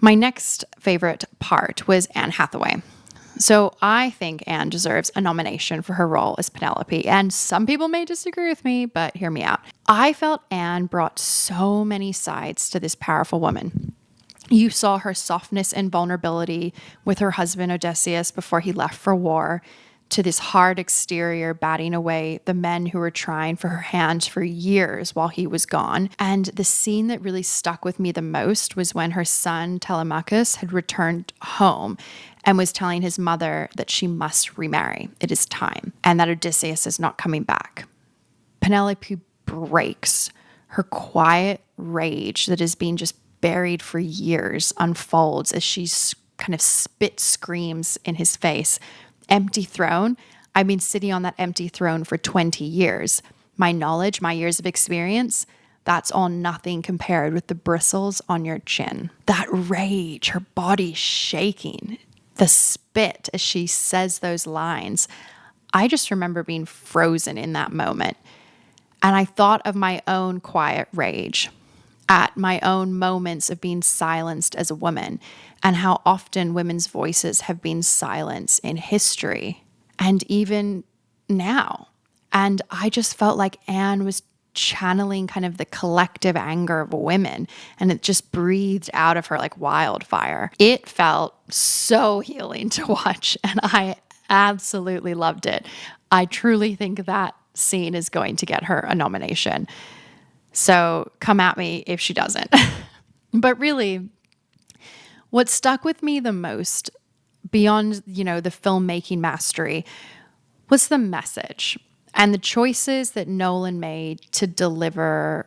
My next favorite part was Anne Hathaway. So I think Anne deserves a nomination for her role as Penelope, and some people may disagree with me, but hear me out. I felt Anne brought so many sides to this powerful woman. You saw her softness and vulnerability with her husband Odysseus before he left for war, to this hard exterior batting away the men who were trying for her hand for years while he was gone. And the scene that really stuck with me the most was when her son Telemachus had returned home and was telling his mother that she must remarry. It is time, and that Odysseus is not coming back. Penelope breaks. Her quiet rage that has been just buried for years unfolds as she kind of spit screams in his face. Empty throne. I've been sitting on that empty throne for 20 years. My knowledge, my years of experience, that's all nothing compared with the bristles on your chin. That rage, her body shaking, the spit as she says those lines. I just remember being frozen in that moment. And I thought of my own quiet rage, at my own moments of being silenced as a woman, and how often women's voices have been silenced in history and even now. And I just felt like Anne was channeling kind of the collective anger of women, and it just breathed out of her like wildfire. It felt so healing to watch, and I absolutely loved it. I truly think that scene is going to get her a nomination. So come at me if she doesn't. But really, what stuck with me the most, beyond, the filmmaking mastery, was the message and the choices that Nolan made to deliver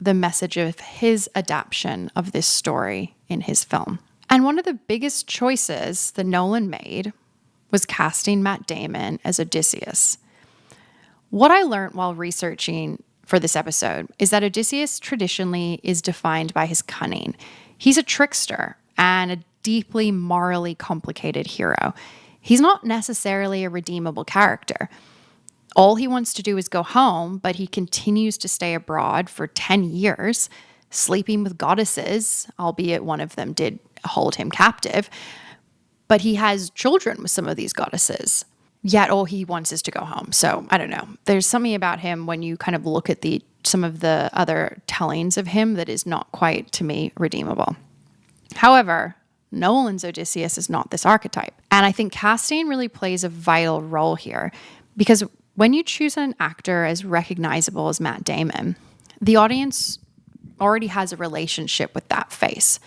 the message of his adaptation of this story in his film. And one of the biggest choices that Nolan made was casting Matt Damon as Odysseus. What I learned while researching for this episode is that Odysseus traditionally is defined by his cunning. He's a trickster and a deeply morally complicated hero. He's not necessarily a redeemable character. All he wants to do is go home, but he continues to stay abroad for 10 years, sleeping with goddesses, albeit one of them did hold him captive. But he has children with some of these goddesses. Yet all he wants is to go home. So I don't know. There's something about him when you kind of look at some of the other tellings of him that is not quite, to me, redeemable. However, Nolan's Odysseus is not this archetype. And I think casting really plays a vital role here, because when you choose an actor as recognizable as Matt Damon, the audience already has a relationship with that face.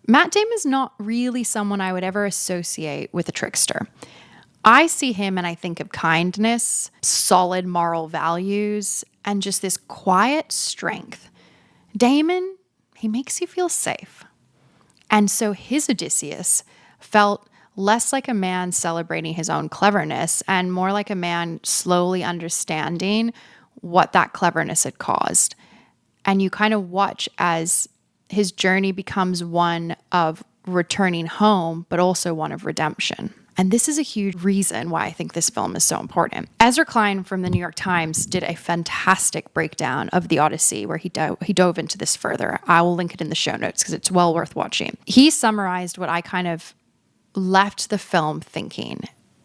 Matt Damon is not really someone I would ever associate with a trickster. I see him and I think of kindness, solid moral values, and just this quiet strength. Damon, he makes you feel safe. And so his Odysseus felt less like a man celebrating his own cleverness and more like a man slowly understanding what that cleverness had caused. And you kind of watch as his journey becomes one of returning home, but also one of redemption. And this is a huge reason why I think this film is so important. Ezra Klein from the New York Times did a fantastic breakdown of the Odyssey where he dove into this further. I will link it in the show notes because it's well worth watching. He summarized what I kind of left the film thinking,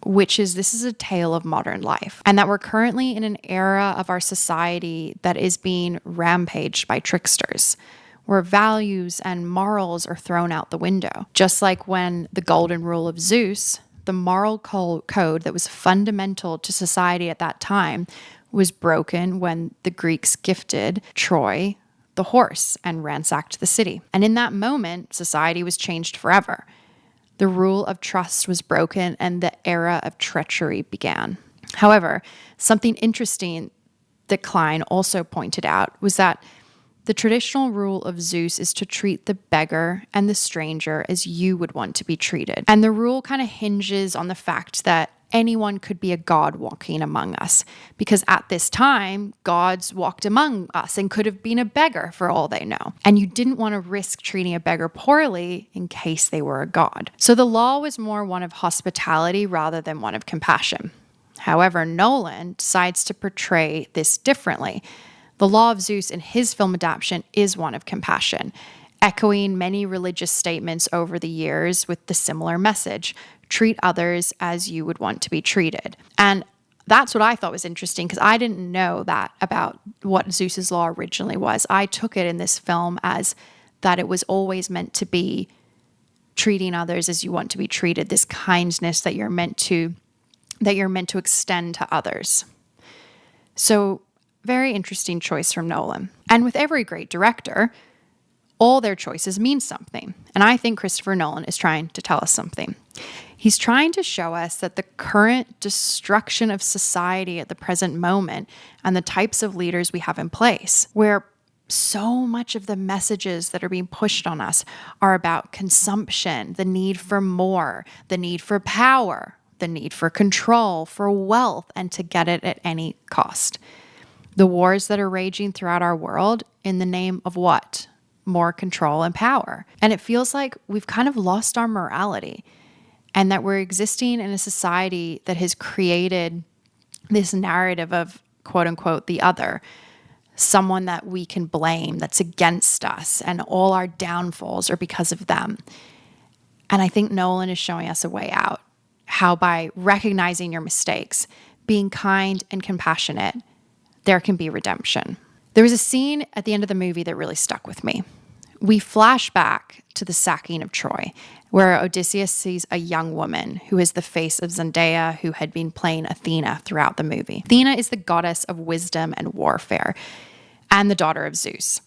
which is this is a tale of modern life, and that we're currently in an era of our society that is being rampaged by tricksters, where values and morals are thrown out the window. Just like when the golden rule of Zeus, the moral code that was fundamental to society at that time, was broken when the Greeks gifted Troy the horse and ransacked the city. And in that moment, society was changed forever. The rule of trust was broken and the era of treachery began. However, something interesting that Klein also pointed out was that the traditional rule of Zeus is to treat the beggar and the stranger as you would want to be treated. And the rule kind of hinges on the fact that anyone could be a god walking among us, because at this time, gods walked among us and could have been a beggar for all they know. And you didn't want to risk treating a beggar poorly in case they were a god. So the law was more one of hospitality rather than one of compassion. However, Nolan decides to portray this differently. The law of Zeus in his film adaptation is one of compassion. echoing many religious statements over the years with the similar message: treat others as you would want to be treated. And that's what I thought was interesting, because I didn't know that about what Zeus's law originally was. I took it in this film as that it was always meant to be treating others as you want to be treated, this kindness that you're meant to extend to others. So, very interesting choice from Nolan. And with every great director, all their choices mean something. And I think Christopher Nolan is trying to tell us something. He's trying to show us that the current destruction of society at the present moment and the types of leaders we have in place, where so much of the messages that are being pushed on us are about consumption, the need for more, the need for power, the need for control, for wealth, and to get it at any cost. The wars that are raging throughout our world in the name of what? More control and power. And it feels like we've kind of lost our morality, and that we're existing in a society that has created this narrative of, quote unquote, the other, someone that we can blame, that's against us, and all our downfalls are because of them. And I think Nolan is showing us a way out, how by recognizing your mistakes, being kind and compassionate, there can be redemption. There was a scene at the end of the movie that really stuck with me. We flash back to the sacking of Troy, where Odysseus sees a young woman who is the face of Zendaya, who had been playing Athena throughout the movie. Athena is the goddess of wisdom and warfare, and the daughter of Zeus.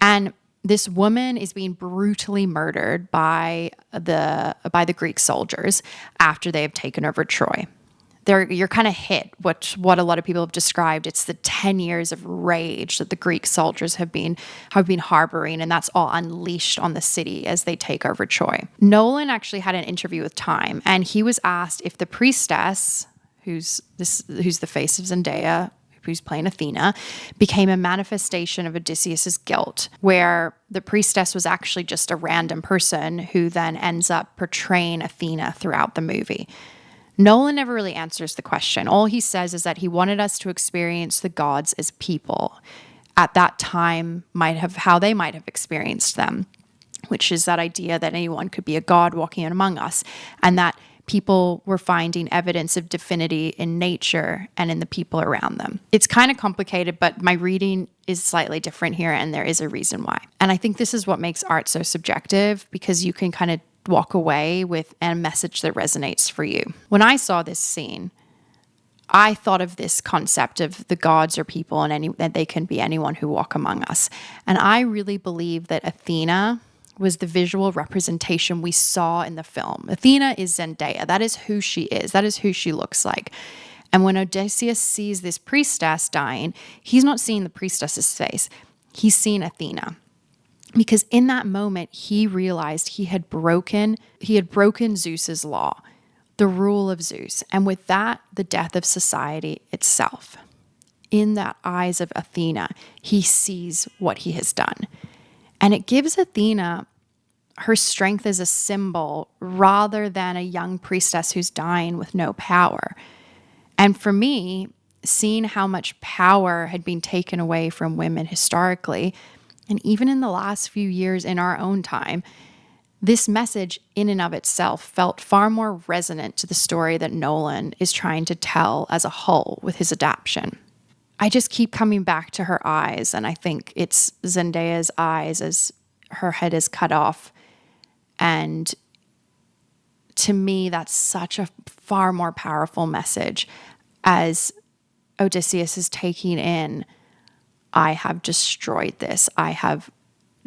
And this woman is being brutally murdered by the Greek soldiers after they have taken over Troy. You're kind of hit what a lot of people have described. It's the 10 years of rage that the Greek soldiers have been harboring, and that's all unleashed on the city as they take over Troy. Nolan actually had an interview with Time, and he was asked if the priestess, who's the face of Zendaya, who's playing Athena, became a manifestation of Odysseus's guilt, where the priestess was actually just a random person who then ends up portraying Athena throughout the movie. Nolan never really answers the question. All he says is that he wanted us to experience the gods as people at that time, how they might have experienced them, which is that idea that anyone could be a god walking among us, and that people were finding evidence of divinity in nature and in the people around them. It's kind of complicated, but my reading is slightly different here, and there is a reason why. And I think this is what makes art so subjective, because you can kind of walk away with a message that resonates for you. When I saw this scene, I thought of this concept of the gods are people, and that they can be anyone who walk among us. And I really believe that Athena was the visual representation we saw in the film. Athena is Zendaya. That is who she is. That is who she looks like. And when Odysseus sees this priestess dying, he's not seeing the priestess's face. He's seeing Athena. Because in that moment, he realized he had broken Zeus's law, the rule of Zeus. And with that, the death of society itself. In that eyes of Athena, he sees what he has done. And it gives Athena her strength as a symbol rather than a young priestess who's dying with no power. And for me, seeing how much power had been taken away from women historically, and even in the last few years in our own time, this message in and of itself felt far more resonant to the story that Nolan is trying to tell as a whole with his adaptation. I just keep coming back to her eyes, and I think it's Zendaya's eyes as her head is cut off. And to me, that's such a far more powerful message as Odysseus is taking in, I have destroyed this. I have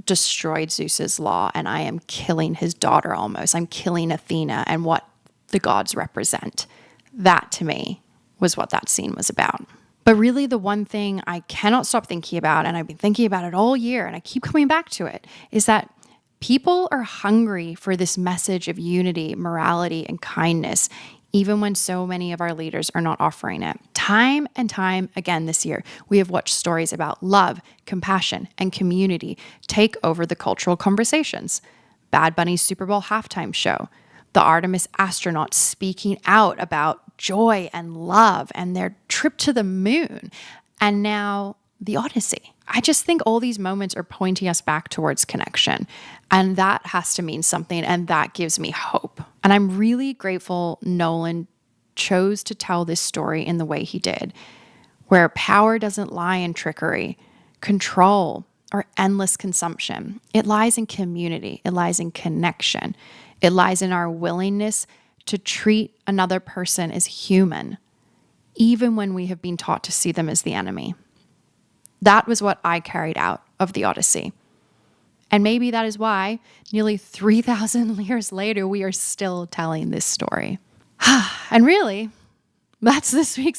destroyed Zeus's law, and I am killing his daughter almost. I'm killing Athena and what the gods represent. That, to me, was what that scene was about. But really, the one thing I cannot stop thinking about, and I've been thinking about it all year, and I keep coming back to it, is that people are hungry for this message of unity, morality, and kindness, even when so many of our leaders are not offering it. Time and time again this year, we have watched stories about love, compassion, and community take over the cultural conversations. Bad Bunny's Super Bowl halftime show, the Artemis astronauts speaking out about joy and love and their trip to the moon. And now the Odyssey. I just think all these moments are pointing us back towards connection. And that has to mean something. And that gives me hope. And I'm really grateful Nolan chose to tell this story in the way he did, where power doesn't lie in trickery, control, or endless consumption. It lies in community. It lies in connection. It lies in our willingness to treat another person as human, even when we have been taught to see them as the enemy. That was what I carried out of the Odyssey. And maybe that is why nearly 3,000 years later, we are still telling this story. And really, that's this week's